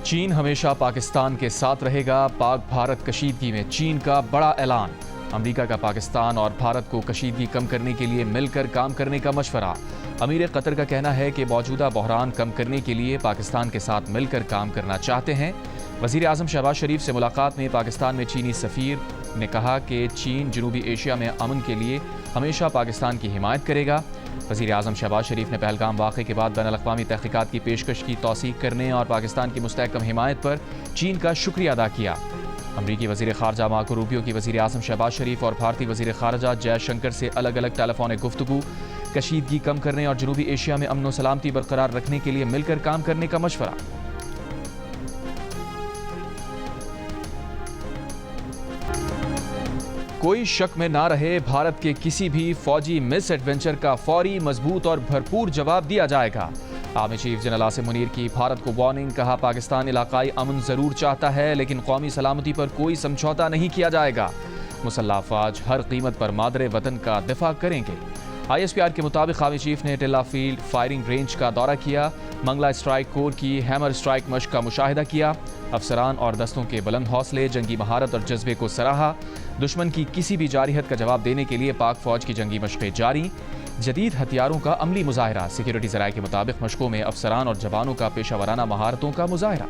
چین ہمیشہ پاکستان کے ساتھ رہے گا، پاک بھارت کشیدگی میں چین کا بڑا اعلان۔ امریکہ کا پاکستان اور بھارت کو کشیدگی کم کرنے کے لیے مل کر کام کرنے کا مشورہ۔ امیر قطر کا کہنا ہے کہ موجودہ بحران کم کرنے کے لیے پاکستان کے ساتھ مل کر کام کرنا چاہتے ہیں۔ وزیر اعظم شہباز شریف سے ملاقات میں پاکستان میں چینی سفیر نے کہا کہ چین جنوبی ایشیا میں امن کے لیے ہمیشہ پاکستان کی حمایت کرے گا۔ وزیر اعظم شہباز شریف نے پہلگام واقعے کے بعد بین الاقوامی تحقیقات کی پیشکش کی توثیق کرنے اور پاکستان کی مستحکم حمایت پر چین کا شکریہ ادا کیا۔ امریکی وزیر خارجہ مارکو روبیو کی وزیر اعظم شہباز شریف اور بھارتی وزیر خارجہ جے شنکر سے الگ الگ ٹیلی فونک گفتگو، کشیدگی کم کرنے اور جنوبی ایشیا میں امن و سلامتی برقرار رکھنے کے لیے مل کر کام کرنے کا مشورہ۔ کوئی شک میں نہ رہے، بھارت کے کسی بھی فوجی مس ایڈونچر کا فوری، مضبوط اور بھرپور جواب دیا جائے گا۔ Army chief general Asif Munir کی بھارت کو وارننگ، کہا پاکستان علاقائی امن ضرور چاہتا ہے لیکن قومی سلامتی پر کوئی سمجھوتا نہیں کیا جائے گا۔ مسلح افواج ہر قیمت پر مادر وطن کا دفاع کریں گے۔ آئی ایس پی آر کے مطابق آرمی چیف نے ٹلہ فیلڈ فائرنگ رینج کا دورہ کیا، منگلا اسٹرائک کور کی ہیمر اسٹرائک مشق کا مشاہدہ کیا۔ افسران اور دستوں کے بلند حوصلے، جنگی مہارت اور جذبے کو سراہا۔ دشمن کی کسی بھی جارحیت کا جواب دینے کے لیے پاک فوج کی جنگی مشقیں جاری۔ جدید ہتھیاروں کا عملی مظاہرہ، سیکیورٹی ذرائع کے مطابق مشقوں میں افسران اور جوانوں کا پیشہ ورانہ مہارتوں کا مظاہرہ۔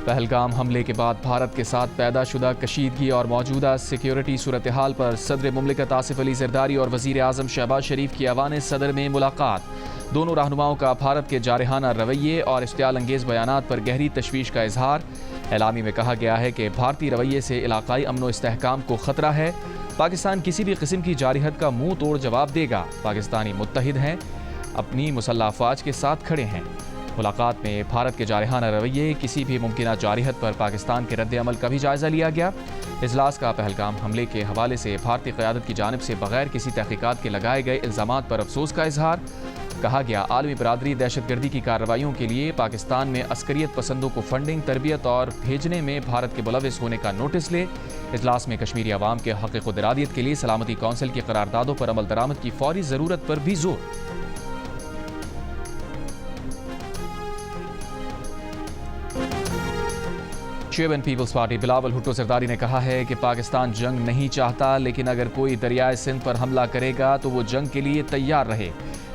پہلگام حملے کے بعد بھارت کے ساتھ پیدا شدہ کشیدگی اور موجودہ سیکیورٹی صورتحال پر صدر مملکت آصف علی زرداری اور وزیر اعظم شہباز شریف کی ایوان صدر میں ملاقات۔ دونوں رہنماؤں کا بھارت کے جارحانہ رویے اور اشتعال انگیز بیانات پر گہری تشویش کا اظہار۔ اعلامیہ میں کہا گیا ہے کہ بھارتی رویے سے علاقائی امن و استحکام کو خطرہ ہے۔ پاکستان کسی بھی قسم کی جارحیت کا منہ توڑ جواب دے گا۔ پاکستانی متحد ہیں، اپنی مسلح افواج کے ساتھ کھڑے ہیں۔ ملاقات میں بھارت کے جارحانہ رویے، کسی بھی ممکنہ جارحیت پر پاکستان کے رد عمل کا بھی جائزہ لیا گیا۔ اجلاس کا پہلگام حملے کے حوالے سے بھارتی قیادت کی جانب سے بغیر کسی تحقیقات کے لگائے گئے الزامات پر افسوس کا اظہار۔ کہا گیا عالمی برادری دہشت گردی کی کارروائیوں کے لیے پاکستان میں عسکریت پسندوں کو فنڈنگ، تربیت اور بھیجنے میں بھارت کے ملوث ہونے کا نوٹس لے۔ اجلاس میں کشمیری عوام کے حق خود ارادیت کے لیے سلامتی کونسل کی قراردادوں پر عمل درآمد کی فوری ضرورت پر بھی زور۔ چیئرمین پیپلز پارٹی بلاول بھٹو زرداری نے کہا ہے کہ پاکستان جنگ نہیں چاہتا، لیکن اگر کوئی دریائے سندھ پر حملہ کرے گا تو وہ جنگ کے لیے تیار رہے۔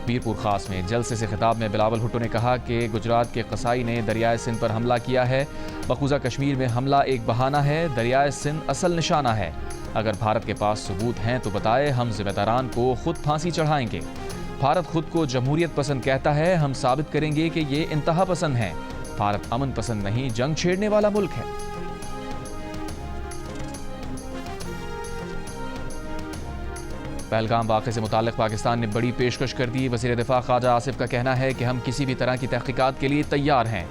میرپور خاص میں جلسے سے خطاب میں بلاول بھٹو نے کہا کہ گجرات کے قصائی نے دریائے سندھ پر حملہ کیا ہے۔ مقبوضہ کشمیر میں حملہ ایک بہانہ ہے، دریائے سندھ اصل نشانہ ہے۔ اگر بھارت کے پاس ثبوت ہیں تو بتائے، ہم ذمہ داران کو خود پھانسی چڑھائیں گے۔ بھارت خود کو جمہوریت پسند کہتا ہے، ہم ثابت کریں گے کہ یہ انتہا پسند ہیں۔ بھارت امن پسند نہیں، جنگ چھیڑنے والا ملک ہے۔ پہلگام واقعے سے متعلق پاکستان نے بڑی پیشکش کر دی۔ وزیر دفاع خواجہ آصف کا کہنا ہے کہ ہم کسی بھی طرح کی تحقیقات کے لیے تیار ہیں۔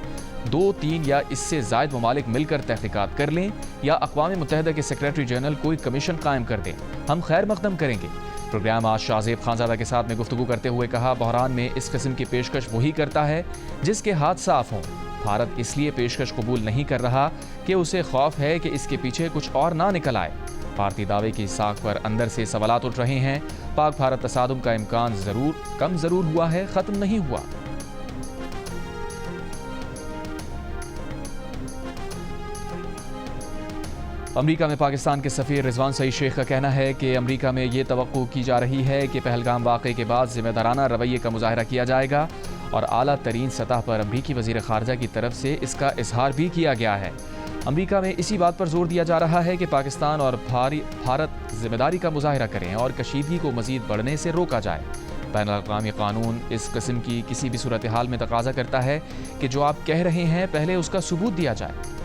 2، 3 یا اس سے زائد ممالک مل کر تحقیقات کر لیں یا اقوام متحدہ کے سیکریٹری جنرل کوئی کمیشن قائم کر دیں، ہم خیر مقدم کریں گے۔ پروگرام آج شاہ زیب خانزادہ کے ساتھ میں گفتگو کرتے ہوئے کہا، بحران میں اس قسم کی پیشکش وہی کرتا ہے جس کے ہاتھ صاف ہوں۔ بھارت اس لیے پیشکش قبول نہیں کر رہا کہ اسے خوف ہے کہ اس کے پیچھے کچھ اور نہ نکل آئے۔ بھارتی دعوے کی ساکھ پر اندر سے سوالات اٹھ رہے ہیں۔ پاک بھارت تصادم کا امکان کم ضرور ہوا ہے، ختم نہیں ہوا۔ امریکہ میں پاکستان کے سفیر رضوان سعید شیخ کا کہنا ہے کہ امریکہ میں یہ توقع کی جا رہی ہے کہ پہلگام واقعے کے بعد ذمہ دارانہ رویے کا مظاہرہ کیا جائے گا اور اعلیٰ ترین سطح پر امریکی وزیر خارجہ کی طرف سے اس کا اظہار بھی کیا گیا ہے۔ امریکہ میں اسی بات پر زور دیا جا رہا ہے کہ پاکستان اور بھارت ذمہ داری کا مظاہرہ کریں اور کشیدگی کو مزید بڑھنے سے روکا جائے۔ بین الاقوامی قانون اس قسم کی کسی بھی صورتحال میں تقاضا کرتا ہے کہ جو آپ کہہ رہے ہیں پہلے اس کا ثبوت دیا جائے۔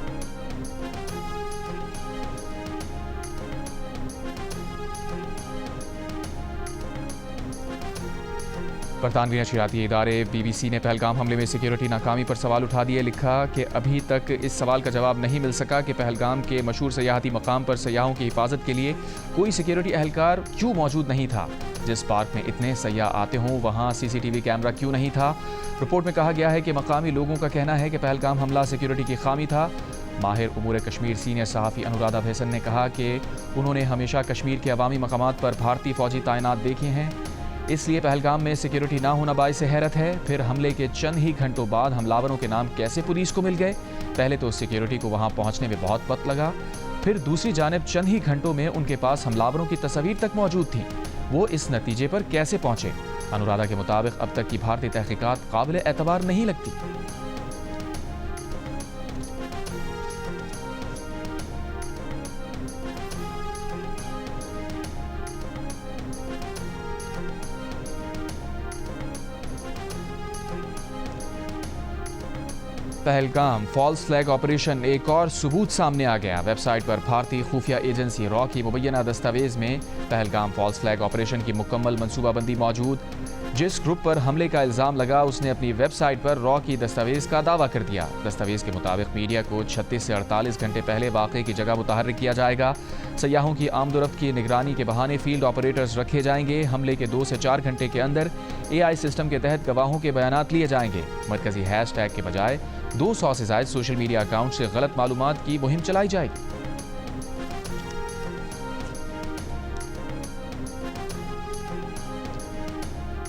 برطانوی نشریاتی ادارے بی بی سی نے پہلگام حملے میں سیکیورٹی ناکامی پر سوال اٹھا دیے۔ لکھا کہ ابھی تک اس سوال کا جواب نہیں مل سکا کہ پہلگام کے مشہور سیاحتی مقام پر سیاحوں کی حفاظت کے لیے کوئی سیکیورٹی اہلکار کیوں موجود نہیں تھا۔ جس پارک میں اتنے سیاح آتے ہوں وہاں سی سی ٹی وی کیمرہ کیوں نہیں تھا۔ رپورٹ میں کہا گیا ہے کہ مقامی لوگوں کا کہنا ہے کہ پہلگام حملہ سیکیورٹی کی خامی تھا۔ ماہر امور کشمیر سینئر صحافی انورادھا بھیسن نے کہا کہ انہوں نے ہمیشہ کشمیر کے عوامی مقامات پر بھارتی فوجی تعینات دیکھے ہیں، اس لیے پہلگام میں سیکیورٹی نہ ہونا باعث حیرت ہے۔ پھر حملے کے چند ہی گھنٹوں بعد حملاوروں کے نام کیسے پولیس کو مل گئے؟ پہلے تو سیکیورٹی کو وہاں پہنچنے میں بہت وقت لگا، پھر دوسری جانب چند ہی گھنٹوں میں ان کے پاس حملاوروں کی تصاویر تک موجود تھیں۔ وہ اس نتیجے پر کیسے پہنچے؟ انورادھا کے مطابق اب تک کی بھارتی تحقیقات قابل اعتبار نہیں لگتی۔ پہلگام فالس فلیگ آپریشن ایک اور ثبوت سامنے آ گیا۔ ویب سائٹ پر بھارتی خفیہ ایجنسی را کی مبینہ دستاویز میں پہلگام فالس فلیگ آپریشن کی مکمل منصوبہ بندی موجود۔ جس گروپ پر حملے کا الزام لگا اس نے اپنی ویب سائٹ پر را کی دستاویز کا دعویٰ کر دیا۔ دستاویز کے مطابق میڈیا کو 36 سے 48 گھنٹے پہلے واقعے کی جگہ متحرک کیا جائے گا۔ سیاحوں کی آمد و رفت کی نگرانی کے بہانے فیلڈ آپریٹرز رکھے جائیں گے۔ حملے کے 2 سے 4 گھنٹے کے اندر AI سسٹم کے تحت گواہوں کے بیانات لیے جائیں گے۔ مرکزی ہیش ٹیگ کے بجائے 200 سے زائد سوشل میڈیا اکاؤنٹ سے غلط معلومات کی مہم چلائی جائے گی۔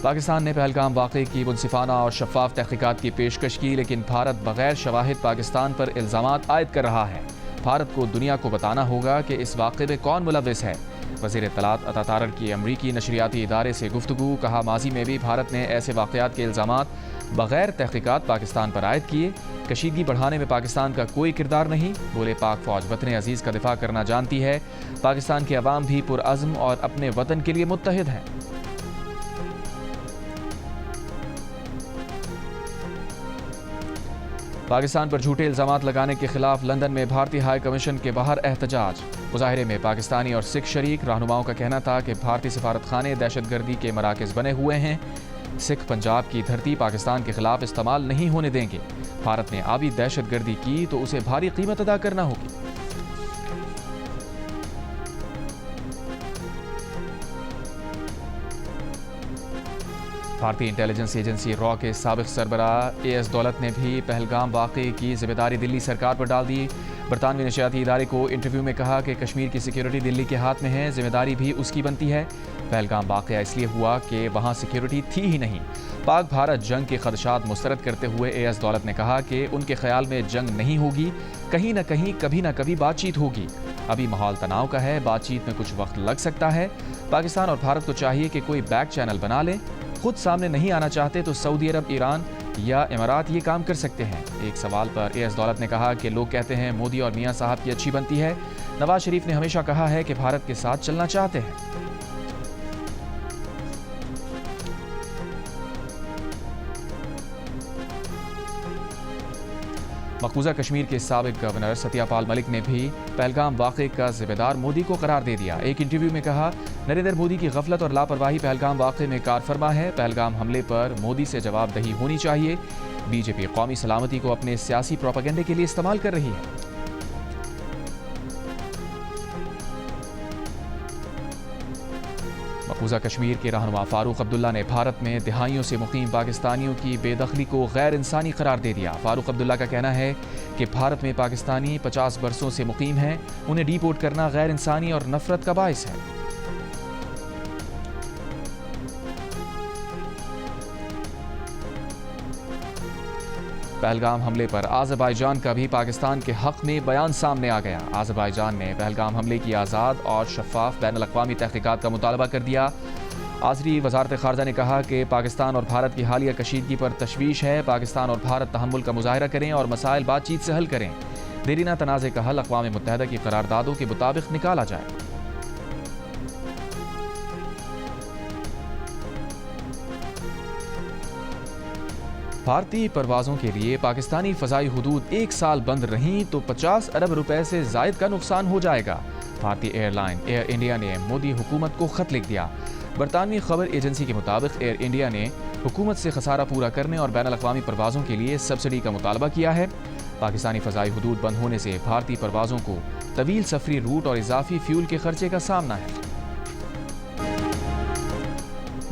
پاکستان نے پہلگام واقعے کی منصفانہ اور شفاف تحقیقات کی پیشکش کی، لیکن بھارت بغیر شواہد پاکستان پر الزامات عائد کر رہا ہے۔ بھارت کو دنیا کو بتانا ہوگا کہ اس واقعے میں کون ملوث ہے۔ وزیر اطلاعات عطا تارڑ کی امریکی نشریاتی ادارے سے گفتگو، کہا ماضی میں بھی بھارت نے ایسے واقعات کے الزامات بغیر تحقیقات پاکستان پر عائد کیے۔ کشیدگی بڑھانے میں پاکستان کا کوئی کردار نہیں، بولے پاک فوج وطن عزیز کا دفاع کرنا جانتی ہے۔ پاکستان کے عوام بھی پرعزم اور اپنے وطن کے لیے متحد ہیں۔ پاکستان پر جھوٹے الزامات لگانے کے خلاف لندن میں بھارتی ہائی کمیشن کے باہر احتجاج۔ مظاہرے میں پاکستانی اور سکھ شریک، رہنماؤں کا کہنا تھا کہ بھارتی سفارت خانے دہشت گردی کے مراکز بنے ہوئے ہیں۔ سکھ پنجاب کی دھرتی پاکستان کے خلاف استعمال نہیں ہونے دیں گے۔ بھارت نے آبی دہشت گردی کی تو اسے بھاری قیمت ادا کرنا ہوگی۔ بھارتی انٹیلیجنس ایجنسی را کے سابق سربراہ AS دولت نے بھی پہلگام واقعے کی ذمہ داری دلی سرکار پر ڈال دی۔ برطانوی نشریاتی ادارے کو انٹرویو میں کہا کہ کشمیر کی سیکیورٹی دلی کے ہاتھ میں ہے، ذمہ داری بھی اس کی بنتی ہے۔ پہلگام واقعہ اس لیے ہوا کہ وہاں سیکیورٹی تھی ہی نہیں۔ پاک بھارت جنگ کے خدشات مسترد کرتے ہوئے AS دولت نے کہا کہ ان کے خیال میں جنگ نہیں ہوگی، کہیں نہ کہیں کبھی نہ کبھی بات چیت ہوگی۔ ابھی ماحول تناؤ کا ہے، بات چیت میں کچھ وقت لگ سکتا ہے۔ پاکستان اور بھارت کو چاہیے کہ کوئی بیک چینل بنا لے۔ خود سامنے نہیں آنا چاہتے تو سعودی عرب، ایران یا امارات یہ کام کر سکتے ہیں۔ ایک سوال پر AS دولت نے کہا کہ لوگ کہتے ہیں مودی اور میاں صاحب کی اچھی بنتی ہے۔ نواز شریف نے ہمیشہ کہا ہے کہ بھارت کے ساتھ چلنا چاہتے ہیں۔ مقبوضہ کشمیر کے سابق گورنر ستیہ پال ملک نے بھی پہلگام واقعے کا ذمہ دار مودی کو قرار دے دیا۔ ایک انٹرویو میں کہا نریندر مودی کی غفلت اور لاپرواہی پہلگام واقعے میں کار فرما ہے۔ پہلگام حملے پر مودی سے جواب دہی ہونی چاہیے۔ BJP قومی سلامتی کو اپنے سیاسی پروپیگنڈے کے لیے استعمال کر رہی ہے۔ مقبوضہ کشمیر کے رہنما فاروق عبداللہ نے بھارت میں دہائیوں سے مقیم پاکستانیوں کی بے دخلی کو غیر انسانی قرار دے دیا۔ فاروق عبداللہ کا کہنا ہے کہ بھارت میں پاکستانی 50 برسوں سے مقیم ہیں، انہیں ڈی پورٹ کرنا غیر انسانی اور نفرت کا باعث ہے۔ پہلگام حملے پر آذربائیجان کا بھی پاکستان کے حق میں بیان سامنے آ گیا۔ آذربائیجان نے پہلگام حملے کی آزاد اور شفاف بین الاقوامی تحقیقات کا مطالبہ کر دیا۔ آذری وزارت خارجہ نے کہا کہ پاکستان اور بھارت کی حالیہ کشیدگی پر تشویش ہے۔ پاکستان اور بھارت تحمل کا مظاہرہ کریں اور مسائل بات چیت سے حل کریں۔ دیرینہ تنازع کا حل اقوام متحدہ کی قراردادوں کے مطابق نکالا جائے۔ بھارتی پروازوں کے لیے پاکستانی فضائی حدود 1 سال بند رہیں تو 50 ارب روپے سے زائد کا نقصان ہو جائے گا۔ بھارتی ایئر لائن ایئر انڈیا نے مودی حکومت کو خط لکھ دیا۔ برطانوی خبر ایجنسی کے مطابق ایئر انڈیا نے حکومت سے خسارہ پورا کرنے اور بین الاقوامی پروازوں کے لیے سبسڈی کا مطالبہ کیا ہے۔ پاکستانی فضائی حدود بند ہونے سے بھارتی پروازوں کو طویل سفری روٹ اور اضافی فیول کے خرچے کا سامنا ہے۔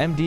MD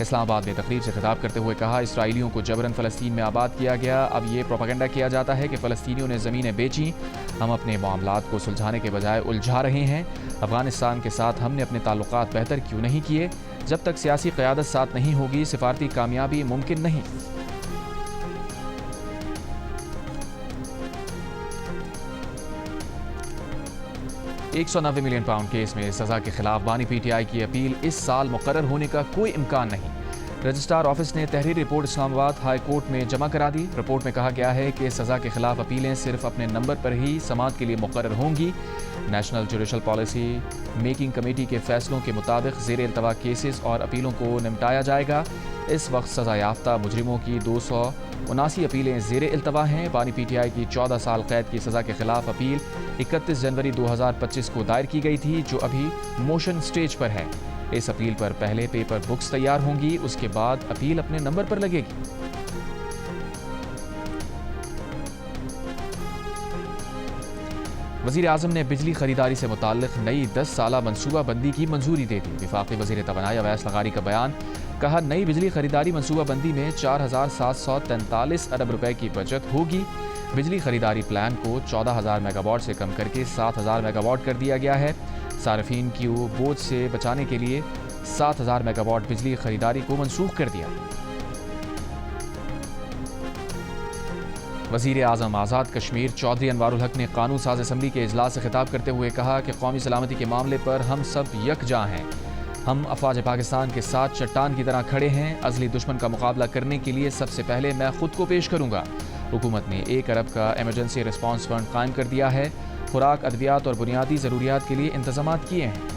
اسلام آباد میں تقریب سے خطاب کرتے ہوئے کہا، اسرائیلیوں کو جبراً فلسطین میں آباد کیا گیا، اب یہ پروپیگنڈا کیا جاتا ہے کہ فلسطینیوں نے زمینیں بیچیں، ہم اپنے معاملات کو سلجھانے کے بجائے الجھا رہے ہیں۔ افغانستان کے ساتھ ہم نے اپنے تعلقات بہتر کیوں نہیں کیے؟ جب تک سیاسی قیادت ساتھ نہیں ہوگی سفارتی کامیابی ممکن نہیں۔ 190 ملین پاؤنڈ کیس میں سزا کے خلاف بانی پی ٹی آئی کی اپیل اس سال مقرر ہونے کا کوئی امکان نہیں۔ رجسٹرار آفس نے تحریری رپورٹ اسلام آباد ہائی کورٹ میں جمع کرا دی۔ رپورٹ میں کہا گیا ہے کہ سزا کے خلاف اپیلیں صرف اپنے نمبر پر ہی سماعت کے لیے مقرر ہوں گی۔ National judicial policy making committee کے فیصلوں کے مطابق زیر التوا کیسز اور اپیلوں کو نمٹایا جائے گا۔ اس وقت سزا یافتہ مجرموں کی 279 اپیلیں زیر التوا ہیں۔ بانی پی ٹی آئی کی 14 سال قید کی سزا کے خلاف اپیل 31 جنوری 2025 کو دائر کی گئی تھی، جو ابھی موشن سٹیج پر ہے۔ اس اپیل پر پہلے پیپر بکس تیار ہوں گی، اس کے بعد اپیل اپنے نمبر پر لگے گی۔ وزیر اعظم نے بجلی خریداری سے متعلق نئی 10 سالہ منصوبہ بندی کی منظوری دے دی۔ وفاقی وزیر توانائی اویس لغاری کا بیان، کہا نئی بجلی خریداری منصوبہ بندی میں 4743 ارب روپے کی بچت ہوگی۔ بجلی خریداری پلان کو 14,000 میگا واٹ سے کم کر کے 7,000 میگا واٹ کر دیا گیا ہے۔ صارفین کو بوجھ سے بچانے کے لیے 7,000 میگا واٹ بجلی خریداری کو منسوخ کر دیا۔ وزیر اعظم آزاد کشمیر چودھری انوار الحق نے قانون ساز اسمبلی کے اجلاس سے خطاب کرتے ہوئے کہا کہ قومی سلامتی کے معاملے پر ہم سب یکجا ہیں۔ ہم افواج پاکستان کے ساتھ چٹان کی طرح کھڑے ہیں۔ ازلی دشمن کا مقابلہ کرنے کے لیے سب سے پہلے میں خود کو پیش کروں گا۔ حکومت نے 1 ارب کا ایمرجنسی رسپانس فنڈ قائم کر دیا ہے۔ خوراک، ادویات اور بنیادی ضروریات کے لیے انتظامات کیے ہیں۔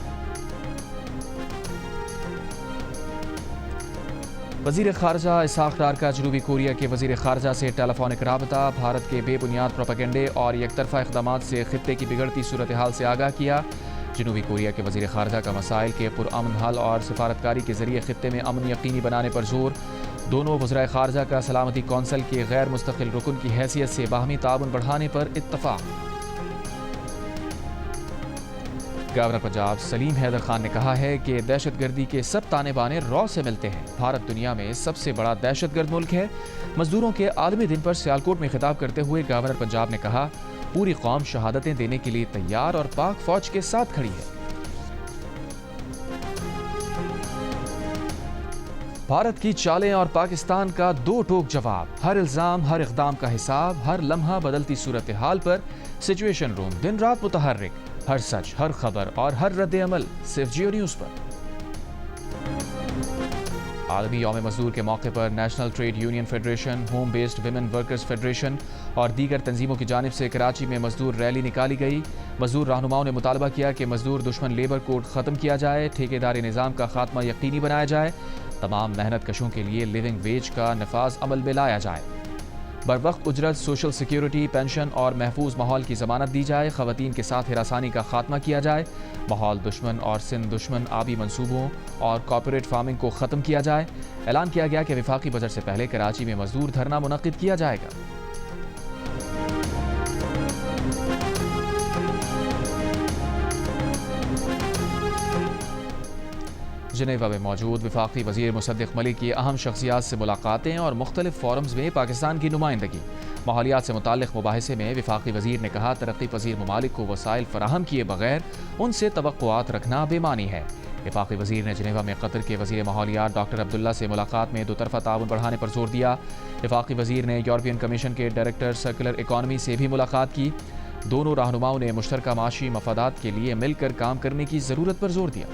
وزیر خارجہ اسحاق ڈار کا جنوبی کوریا کے وزیر خارجہ سے ٹیلی فونک رابطہ، بھارت کے بے بنیاد پروپیگنڈے اور یک طرفہ اقدامات سے خطے کی بگڑتی صورتحال سے آگاہ کیا۔ جنوبی کوریا کے وزیر خارجہ کا مسائل کے پرامن حل اور سفارتکاری کے ذریعے خطے میں امن یقینی بنانے پر زور۔ دونوں وزرائے خارجہ کا سلامتی کونسل کے غیر مستقل رکن کی حیثیت سے باہمی تعاون بڑھانے پر اتفاق۔ گورنر پنجاب سلیم حیدر خان نے کہا ہے کہ دہشت گردی کے سب تانے بانے رو سے ملتے ہیں۔ بھارت دنیا میں سب سے بڑا دہشت گرد ملک ہے۔ مزدوروں کے عالمی دن پر سیالکوٹ میں خطاب کرتے ہوئے گورنر پنجاب نے کہا، پوری قوم شہادتیں دینے کے لیے تیار اور پاک فوج کے ساتھ کھڑی ہے۔ بھارت کی چالیں اور پاکستان کا دو ٹوک جواب، ہر الزام، ہر اقدام کا حساب، ہر لمحہ بدلتی صورتحال پر سچویشن روم دن رات متحرک، ہر سچ، ہر خبر اور ہر رد عمل صرف جیو نیوز پر۔ عالمی یوم مزدور کے موقع پر national trade union federation, home based women workers federation اور دیگر تنظیموں کی جانب سے کراچی میں مزدور ریلی نکالی گئی۔ مزدور رہنماؤں نے مطالبہ کیا کہ مزدور دشمن لیبر کوڈ ختم کیا جائے، ٹھیکیداری نظام کا خاتمہ یقینی بنایا جائے، تمام محنت کشوں کے لیے لیونگ ویج کا نفاذ عمل میں لایا جائے، بروقت اجرت، سوشل سیکیورٹی، پینشن اور محفوظ ماحول کی ضمانت دی جائے، خواتین کے ساتھ ہراسانی کا خاتمہ کیا جائے، ماحول دشمن اور سندھ دشمن آبی منصوبوں اور کارپوریٹ فارمنگ کو ختم کیا جائے۔ اعلان کیا گیا کہ وفاقی بجٹ سے پہلے کراچی میں مزدور دھرنا منعقد کیا جائے گا۔ جنیوا میں موجود وفاقی وزیر مصدق ملک کی اہم شخصیات سے ملاقاتیں اور مختلف فورمز میں پاکستان کی نمائندگی۔ ماحولیات سے متعلق مباحثے میں وفاقی وزیر نے کہا، ترقی پذیر ممالک کو وسائل فراہم کیے بغیر ان سے توقعات رکھنا بے معنی ہے۔ وفاقی وزیر نے جنیوا میں قطر کے وزیر ماحولیات ڈاکٹر عبداللہ سے ملاقات میں دو طرفہ تعاون بڑھانے پر زور دیا۔ وفاقی وزیر نے یورپین کمیشن کے ڈائریکٹر سرکولر اکانومی سے بھی ملاقات کی۔ دونوں رہنماؤں نے مشترکہ معاشی مفادات کے لیے مل کر کام کرنے کی ضرورت پر زور دیا۔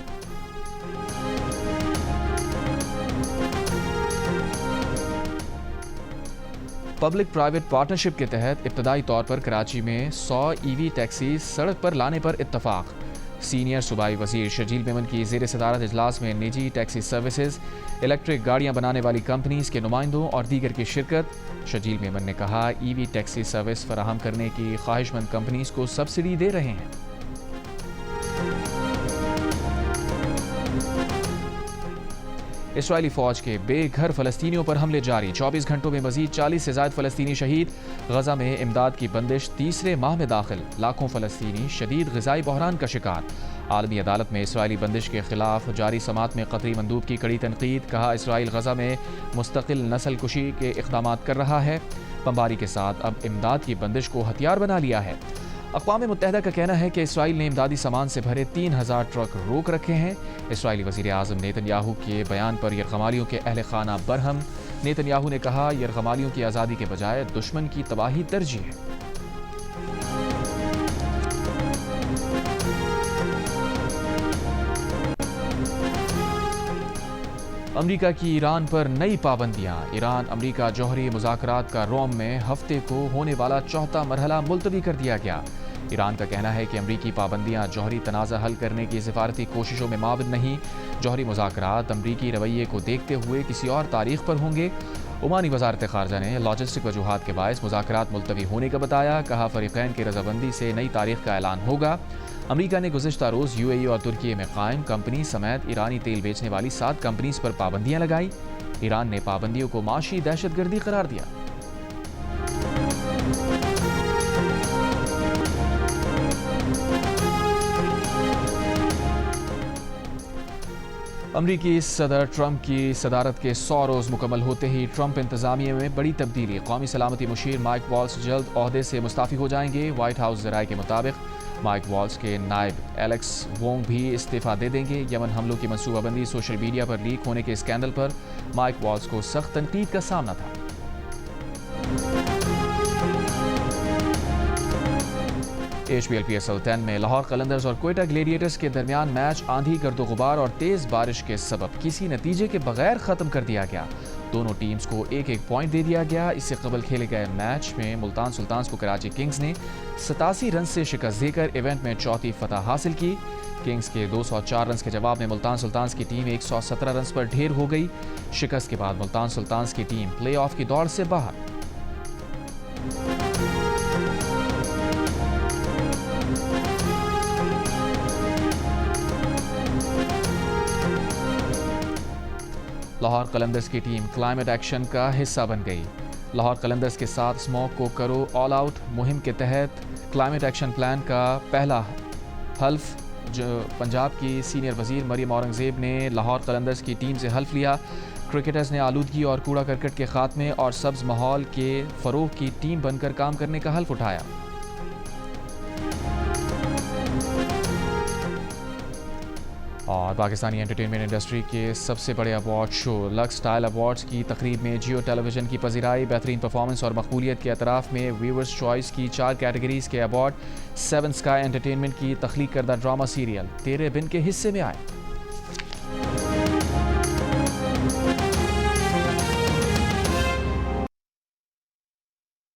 پبلک پرائیویٹ پارٹنرشپ کے تحت ابتدائی طور پر کراچی میں 100 ای وی ٹیکسی سڑک پر لانے پر اتفاق۔ سینئر صوبائی وزیر شرجیل میمن کی زیر صدارت اجلاس میں نجی ٹیکسی سروسز، الیکٹرک گاڑیاں بنانے والی کمپنیز کے نمائندوں اور دیگر کی شرکت۔ شرجیل میمن نے کہا، ای وی ٹیکسی سروس فراہم کرنے کی خواہش مند کمپنیز کو سبسڈی دے رہے ہیں۔ اسرائیلی فوج کے بے گھر فلسطینیوں پر حملے جاری، 24 گھنٹوں میں مزید 40 سے زائد فلسطینی شہید۔ غزہ میں امداد کی بندش تیسرے ماہ میں داخل، لاکھوں فلسطینی شدید غذائی بحران کا شکار۔ عالمی عدالت میں اسرائیلی بندش کے خلاف جاری سماعت میں قطری مندوب کی کڑی تنقید، کہا اسرائیل غزہ میں مستقل نسل کشی کے اقدامات کر رہا ہے، بمباری کے ساتھ اب امداد کی بندش کو ہتھیار بنا لیا ہے۔ اقوام متحدہ کا کہنا ہے کہ اسرائیل نے امدادی سامان سے بھرے 3000 ٹرک روک رکھے ہیں۔ اسرائیلی وزیر اعظم نیتن یاہو کے بیان پر یرغمالیوں کے اہل خانہ برہم۔ نیتن یاہو نے کہا، یرغمالیوں کی آزادی کے بجائے دشمن کی تباہی ترجیح ہے۔ امریکہ کی ایران پر نئی پابندیاں، ایران امریکہ جوہری مذاکرات کا روم میں ہفتے کو ہونے والا چوتھا مرحلہ ملتوی کر دیا گیا۔ ایران کا کہنا ہے کہ امریکی پابندیاں جوہری تنازع حل کرنے کی سفارتی کوششوں میں معاون نہیں، جوہری مذاکرات امریکی رویے کو دیکھتے ہوئے کسی اور تاریخ پر ہوں گے۔ عمانی وزارت خارجہ نے لاجسٹک وجوہات کے باعث مذاکرات ملتوی ہونے کا بتایا، کہا فریقین کی رضامندی سے نئی تاریخ کا اعلان ہوگا۔ امریکہ نے گزشتہ روز UAE اور ترکی میں قائم کمپنی سمیت ایرانی تیل بیچنے والی 7 کمپنیز پر پابندیاں لگائی۔ ایران نے پابندیوں کو معاشی دہشت گردی قرار دیا۔ امریکی صدر ٹرمپ کی صدارت کے 100 روز مکمل ہوتے ہی ٹرمپ انتظامیہ میں بڑی تبدیلی، قومی سلامتی مشیر مائک والز جلد عہدے سے مستعفی ہو جائیں گے۔ وائٹ ہاؤس ذرائع کے مطابق مائک والز کے نائب ایلیکس وونگ بھی استعفیٰ دے دیں گے۔ یمن حملوں کی منصوبہ بندی سوشل میڈیا پر لیک ہونے کے اسکینڈل پر مائک والز کو سخت تنقید کا سامنا تھا۔ HPL-PSL 10 میں لاہور قلندرز اور کوئٹہ گلیڈیٹرز کے درمیان میچ آندھی، گرد و غبار اور تیز بارش کے سبب کسی نتیجے کے بغیر ختم کر دیا گیا۔ دونوں ٹیمز کو ایک ایک پوائنٹ دے دیا گیا۔ اس سے قبل کھیلے گئے میچ میں ملتان سلطانز کو کراچی کنگز نے 87 رنز سے شکست دے کر ایونٹ میں چوتھی فتح حاصل کی۔ کنگز کے 204 رنز کے جواب میں ملتان سلطانز کی ٹیم 117 رنز پر ڈھیر ہو گئی۔ شکست کے بعد ملتان سلطانز کی ٹیم پلے آف کی دوڑ سے باہر۔ لاہور قلندرز کی ٹیم کلائمیٹ ایکشن کا حصہ بن گئی۔ لاہور قلندرز کے ساتھ اسموک کو کرو آل آؤٹ مہم کے تحت کلائمیٹ ایکشن پلان کا پہلا حلف جو پنجاب کی سینئر وزیر مریم اورنگزیب نے لاہور قلندرز کی ٹیم سے حلف لیا۔ کرکٹرز نے آلودگی اور کوڑا کرکٹ کے خاتمے اور سبز ماحول کے فروغ کی ٹیم بن کر کام کرنے کا حلف اٹھایا۔ اور پاکستانی انٹرٹینمنٹ انڈسٹری کے سب سے بڑے award show Lux style awards کی تقریب میں جیو ٹیلی ویژن کی پذیرائی، بہترین پرفارمنس اور مقبولیت کے اعتراف میں ویورز چوائس کی 4 کیٹیگریز کے ایوارڈ۔ 7 اسکائی انٹرٹینمنٹ کی تخلیق کردہ ڈرامہ سیریل تیرے بن کے حصے میں آئے۔